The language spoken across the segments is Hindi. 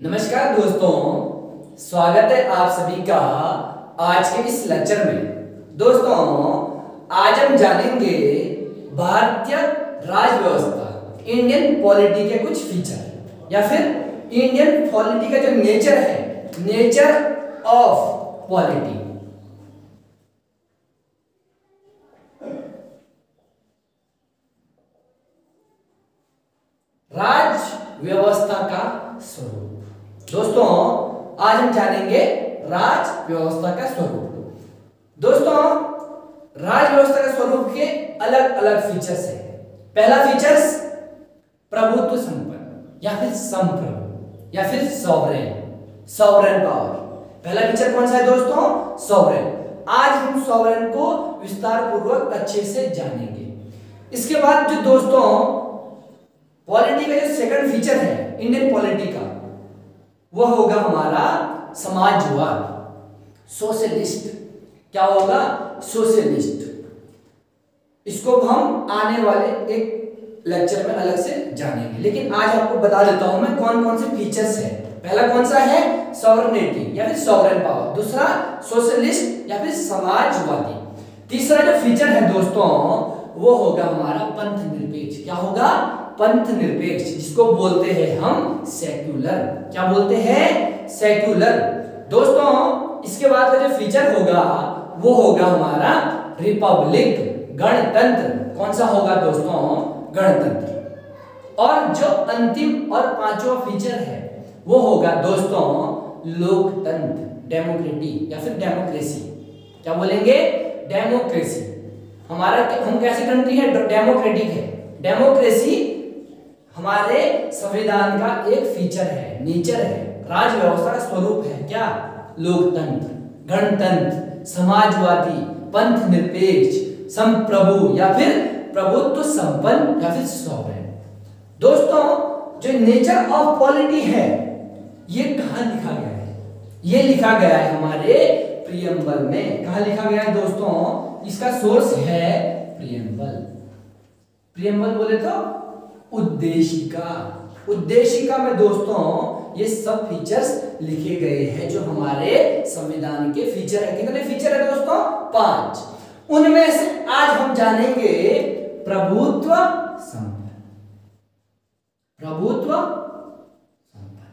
नमस्कार दोस्तों, स्वागत है आप सभी का आज के इस लेक्चर में। दोस्तों, आज हम जानेंगे भारतीय राज व्यवस्था, इंडियन पॉलिटी के कुछ फीचर या फिर इंडियन पॉलिटी का जो नेचर है, नेचर ऑफ पॉलिटी। राज व्यवस्था का स्वरूप। दोस्तों, आज हम जानेंगे राज व्यवस्था का स्वरूप। दोस्तों, राज व्यवस्था का स्वरूप के अलग अलग फीचर्स हैं। पहला फीचर्स प्रभुत्व संपन्न या फिर संप्रभु या फिर सॉवरेन पावर। पहला फीचर कौन सा है दोस्तों? सॉवरेन। आज हम सॉवरेन को विस्तार पूर्वक अच्छे से जानेंगे। इसके बाद जो दोस्तों पॉलिटी का जो सेकंड फीचर है इंडियन पॉलिटी का, वह होगा हमारा समाजवाद, सोशलिस्ट। क्या होगा? सोशलिस्ट। इसको हम आने वाले एक लेक्चर में अलग से जानेंगे, लेकिन आज आपको बता देता हूं मैं कौन कौन से फीचर्स है। पहला कौन सा है? सॉवरेनिटी या फिर सॉवरेन पावर। दूसरा सोशलिस्ट या फिर समाजवादी। तीसरा जो फीचर है दोस्तों वो होगा हमारा पंथ निरपेक्ष। क्या होगा? पंथ निरपेक्ष, जिसको बोलते हैं हम सेक्युलर। क्या बोलते हैं? सेक्युलर। दोस्तों, इसके बाद का जो फीचर होगा वो होगा हमारा रिपब्लिक, गणतंत्र। कौन सा होगा दोस्तों? गणतंत्र। और जो अंतिम और पांचवा फीचर है वो होगा दोस्तों लोकतंत्र, डेमोक्रेटिक या फिर डेमोक्रेसी। क्या बोलेंगे? डेमोक्रेसी। हमारा हम कैसी कंट्री है? डेमोक्रेटिक है। डेमोक्रेसी हमारे संविधान का एक फीचर है, नेचर है, राज व्यवस्था का स्वरूप है। क्या? लोकतंत्र, गणतंत्र, समाजवादी, पंथ निरपेक्ष, संप्रभु या फिर प्रभुत्व संपन्न या फिर सॉवरेन। दोस्तों, जो नेचर ऑफ पॉलिटी है ये कहां लिखा गया है? ये लिखा गया है हमारे प्रियम्बल में। कहां लिखा गया है दोस्तों? इसका सोर्स है प्रियम्बल। प्रियम्बल बोले तो उद्देशिका। उद्देशिका में दोस्तों ये सब फीचर्स लिखे गए हैं जो हमारे संविधान के फीचर है। कितने फीचर है दोस्तों? 5। उनमें से आज हम जानेंगे प्रभुत्व संपन्न। प्रभुत्व संपन्न।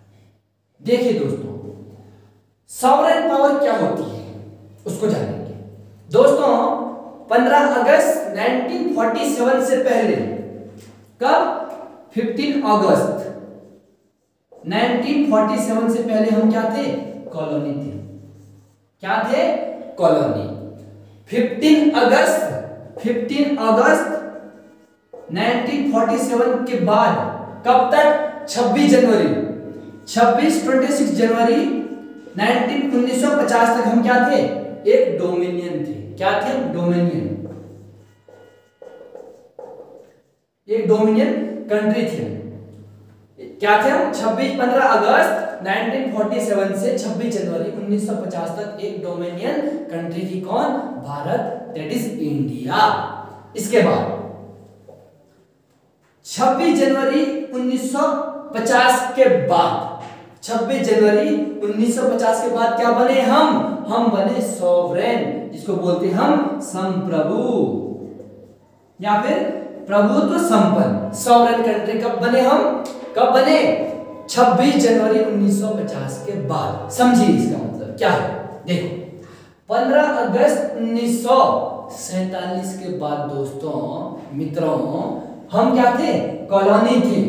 देखिए दोस्तों, सॉवरेन पावर क्या होती है उसको जानेंगे। दोस्तों, 15 अगस्त 1947 से पहले, कब? 15 अगस्त 1947 से पहले हम क्या थे? कॉलोनी थे। क्या थे? कॉलोनी। 15 अगस्त 1947 के बाद कब तक? 26 जनवरी 26 जनवरी 1950 तक हम क्या थे? एक डोमिनियन थे। क्या थे? डोमिनियन। एक डोमिनियन कंट्री थे। क्या थे हम? 15 अगस्त 1947 से 26 जनवरी 1950 तक एक डोमिनियन कंट्री थी। कौन? Bharat, that is India. इसके बाद 26 जनवरी 1950 के बाद, 26 जनवरी 1950 के बाद क्या बने हम बने सॉवरेन, जिसको बोलते हैं हम संप्रभु या फिर प्रभुत्व संपन्न। सॉवरेन कंट्री कब बने हम? कब बने? 26 जनवरी 1950 के बाद। समझिए इसका मतलब क्या है। देखो, 15 अगस्त 1947 के बाद दोस्तों मित्रों हम क्या थे? कॉलोनी थे,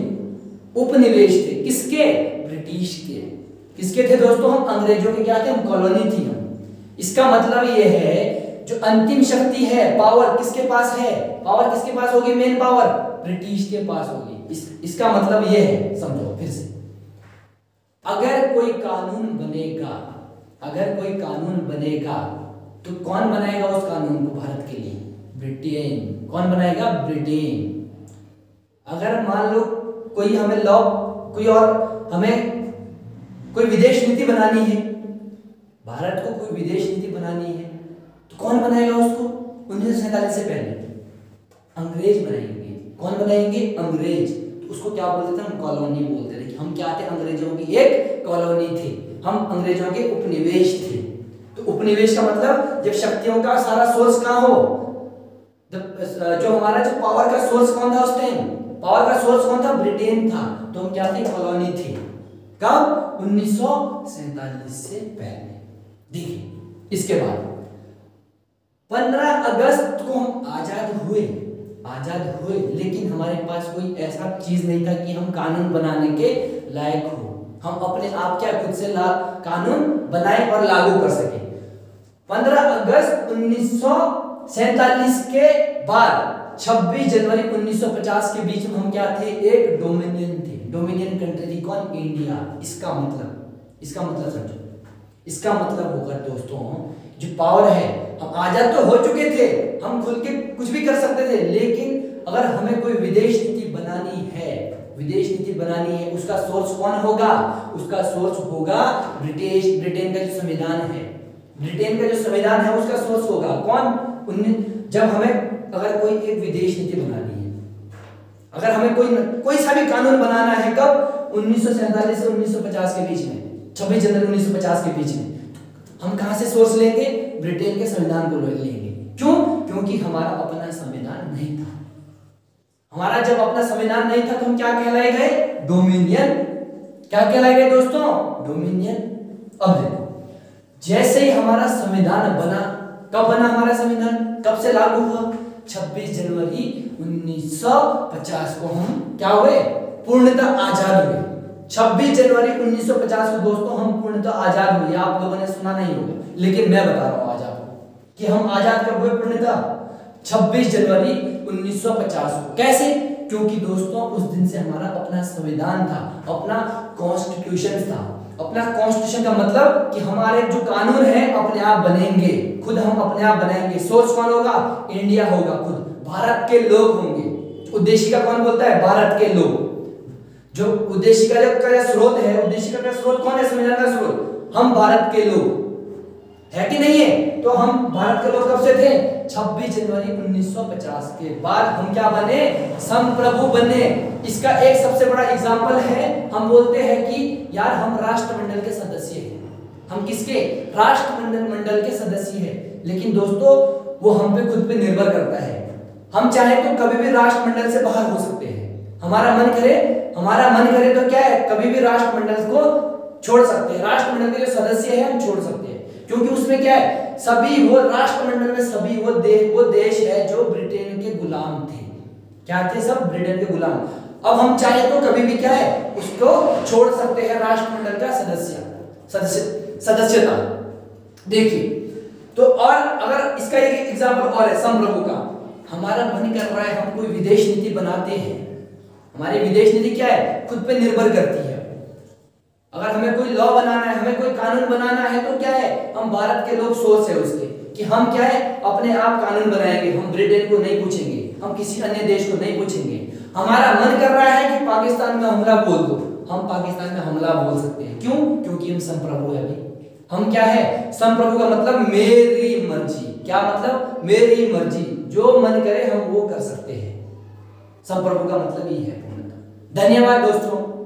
उपनिवेश थे। किसके? ब्रिटिश के। किसके थे दोस्तों? हम अंग्रेजों के क्या थे? हम कॉलोनी थी हम। इसका मतलब ये है जो अंतिम शक्ति है, पावर किसके पास है? पावर किसके पास होगी? मेन पावर ब्रिटिश के पास होगी। इसका मतलब ये है, समझो फिर से। अगर कोई कानून बनेगा तो कौन बनाएगा उस कानून को भारत के लिए? ब्रिटेन। कौन बनाएगा? ब्रिटेन। अगर मान लो कोई हमें लॉ, कोई और हमें कोई विदेश नीति बनानी है, भारत को कोई विदेश नीति बनानी है, तो कौन बनाएगा उसको? 1947 से पहले अंग्रेज बनाएंगे। कौन बनाएंगे? अंग्रेज। उसको क्या बोलते थे हम? कॉलोनी बोलते थे। हम क्या थे? अंग्रेजों की एक कॉलोनी थे, हम अंग्रेजों के उपनिवेश थे। तो उपनिवेश का मतलब जब शक्तियों का सारा सोर्स कहाँ हो, जो हमारा जो पावर का सोर्स कौन था उस टाइम? पावर का सोर्स कौन था? ब्रिटेन था। तो हम क्या थे? कॉलोनी थे। कब? 1947 से पहले। देखिए इसके बाद 15 अगस्त को हम आजाद हुए, लेकिन हमारे पास कोई ऐसा चीज नहीं था कि हम कानून बनाने के लायक हो। हम अपने आप क्या खुद से कानून बनाए और लागू कर सके। 15 अगस्त 1947 के बाद 26 जनवरी 1950 के बीच में हम क्या थे? एक डोमिनियन थे। डोमिनियन कंट्री थी कौन? इंडिया। इसका मतलब समझो। इसका मतलब होगा दोस्तों, जो पावर है, हम आजाद तो हो चुके थे, हम खुल के कुछ भी कर सकते थे, लेकिन अगर हमें कोई विदेश नीति बनानी है, उसका सोर्स कौन होगा? उसका सोर्स होगा ब्रिटेन का जो संविधान है। ब्रिटेन का जो संविधान है उसका सोर्स होगा कौन? जब हमें अगर कोई एक विदेश नीति बनानी है, अगर हमें कोई सा भी कानून बनाना है, कब? 1947 से 1950 के बीच में, 26 जनवरी 1950 के बीच में, हम कहां से सोर्स लेंगे? ब्रिटेन के संविधान को लेंगे। क्यों? क्योंकि हमारा अपना संविधान नहीं था। हमारा जब अपना संविधान नहीं था तो हम क्या कहलाए गए? डोमिनियन। क्या कहलाए गए दोस्तों? डोमिनियन। अब देखो, जैसे ही हमारा संविधान बना, कब बना हमारा संविधान? कब से लागू हुआ? 26 जनवरी 1950 को हम क्या हुए? पूर्णतः आजाद हुए। 26 जनवरी 1950 को दोस्तों हम पूर्णतः आजाद हुए। आप लोगों ने सुना नहीं होगा, लेकिन मैं बता रहा हूं आज आपको कि हम आजाद कब हुए पूर्णतः? 26 जनवरी 1950 को। कैसे? क्योंकि दोस्तों उस दिन से हमारा अपना संविधान था, अपना कॉन्स्टिट्यूशन था। अपना कॉन्स्टिट्यूशन का मतलब कि हमारे जो कानून है अपने आप बनेंगे, खुद हम अपने आप बनाएंगे। सोर्स कौन होगा? इंडिया होगा, खुद भारत के लोग होंगे। उद्देशिका कौन बोलता है? भारत के लोग। जो उद्देशिका का स्रोत है, उद्देशिका का स्रोत कौन है? संविधान का स्रोत हम भारत के लोग है कि नहीं है? तो हम भारत के लोग कब से थे? 26 जनवरी 1950 के बाद हम क्या बने? संप्रभु बने। इसका एक सबसे बड़ा एग्जाम्पल है, हम बोलते हैं कि यार हम राष्ट्रमंडल के सदस्य हैं। हम किसके? राष्ट्रमंडल के सदस्य हैं। लेकिन दोस्तों वो हम पे खुद पे निर्भर करता है। हम चाहे तो कभी भी राष्ट्रमंडल से बाहर हो सकते हैं। हमारा मन करे तो क्या है? कभी भी राष्ट्रमंडल को छोड़ सकते हैं। राष्ट्रमंडल के जो सदस्य हैं हम छोड़ सकते हैं, क्योंकि उसमें क्या है? सभी वो राष्ट्रमंडल में सभी वो देश है जो ब्रिटेन के गुलाम थे। क्या थे? सब ब्रिटेन के गुलाम। अब हम चाहे तो कभी भी क्या है? उसको छोड़ सकते हैं, राष्ट्रमंडल का सदस्यता। देखिए तो, और अगर इसका एक एग्जांपल और है संप्रभु का। हमारा मन कर रहा है हम कोई विदेश नीति बनाते हैं, हमारी विदेश नीति क्या है? खुद पे निर्भर करती है। अगर हमें कोई लॉ बनाना है, हमें कोई कानून बनाना है, तो क्या है? हम भारत के लोग सोर्स है उसके कि हम क्या है? अपने आप कानून बनाएंगे। हम ब्रिटेन को नहीं पूछेंगे, हम किसी अन्य देश को नहीं पूछेंगे। हमारा मन कर रहा है कि पाकिस्तान में हमला बोल दो, हम पाकिस्तान में हमला बोल सकते हैं। क्यों? क्योंकि हम संप्रभु है भाई। हम क्या है? संप्रभु का मतलब मेरी मर्जी। क्या मतलब? मेरी मर्जी, जो मन करे हम वो कर सकते हैं। संप्रभु का मतलब ये है। धन्यवाद दोस्तों।